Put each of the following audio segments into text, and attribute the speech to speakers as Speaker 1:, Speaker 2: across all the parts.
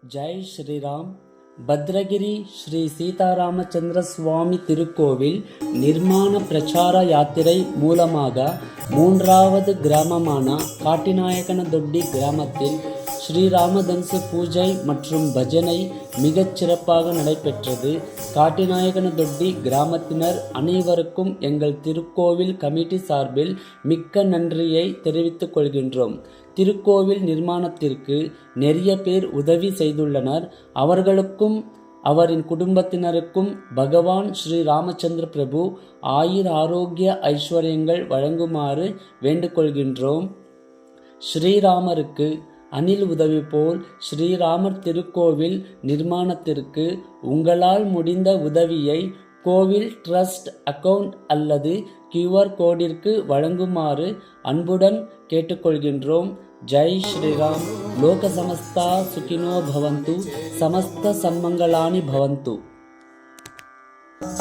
Speaker 1: ஜெய் ஸ்ரீராம். பத்ரகிரி ஸ்ரீ சீதாராமச்சந்திர சுவாமி திருக்கோவில் நிர்மாண பிரச்சார யாத்திரை மூலமாக மூன்றாவது கிராமமான காட்டிநாயக்கனதொட்டி கிராமத்தில் ஸ்ரீராமதன்சு பூஜை மற்றும் பஜனை மிகச் சிறப்பாக நடைபெற்றது. காட்டிநாயக்கனதொட்டி கிராமத்தினர் அனைவருக்கும் எங்கள் திருக்கோவில் கமிட்டி சார்பில் மிக்க நன்றியை தெரிவித்துக் கொள்கின்றோம். திருக்கோவில் நிர்மாணத்திற்கு நிறைய பேர் உதவி செய்துள்ளனர். அவர்களுக்கும் அவரின் குடும்பத்தினருக்கும் பகவான் ஸ்ரீ ராமச்சந்திர பிரபு ஆரோக்கிய ஐஸ்வர்யங்கள் வழங்குமாறு வேண்டுகொள்கின்றோம். ஸ்ரீராமருக்கு அணில் உதவி போல் ஸ்ரீராமர் திருக்கோவில் நிர்மாணத்திற்கு உங்களால் முடிந்த உதவியை கோவில் ட்ரஸ்ட் அக்கவுண்ட் அல்லது QR கோடிற்கு வழங்குமாறு அன்புடன் கேட்டுக்கொள்கின்றோம். ஜெய் ஸ்ரீராம். லோக சமஸ்தா சுகினோ பவந்து, சமஸ்த சன்மங்களானி பவந்து.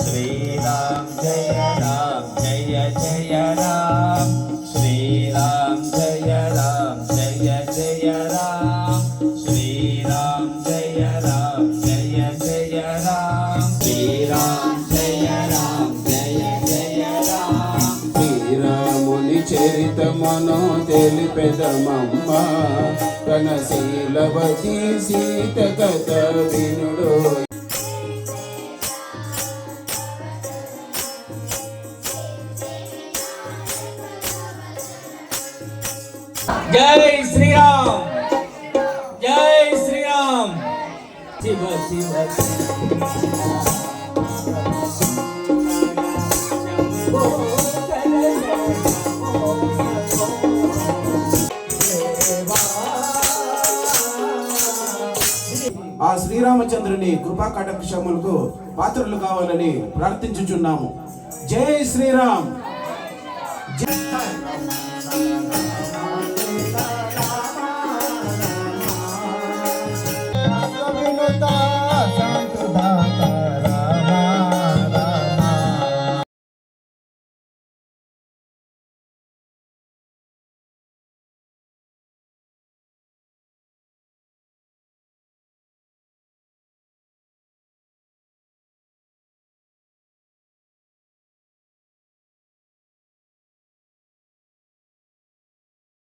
Speaker 2: ஸ்ரீராம் ஜெய ராம் ஜெய ஜெய ராம். ஸ்ரீராம் ஜெய ராம் ஜெய ஜெய ராம். ஸ்ரீராம் ஜெய ராம் ஜெய ஜெய ராம். ஸ்ரீராம் ஜெய రామ్ జయ జయ రామ్. శ్రీరాముని చరితమనో తెలిపెదమమ్మ, కనశీలవతి సీత కథ వినుడో. జై శ్రీరామ్, జై శ్రీరామ్. శివ శివ
Speaker 3: ఆ శ్రీరామచంద్రుని కృపా కటాక్షములకు పాత్రలు కావాలని ప్రార్థించుచున్నాము. జై శ్రీరామ్.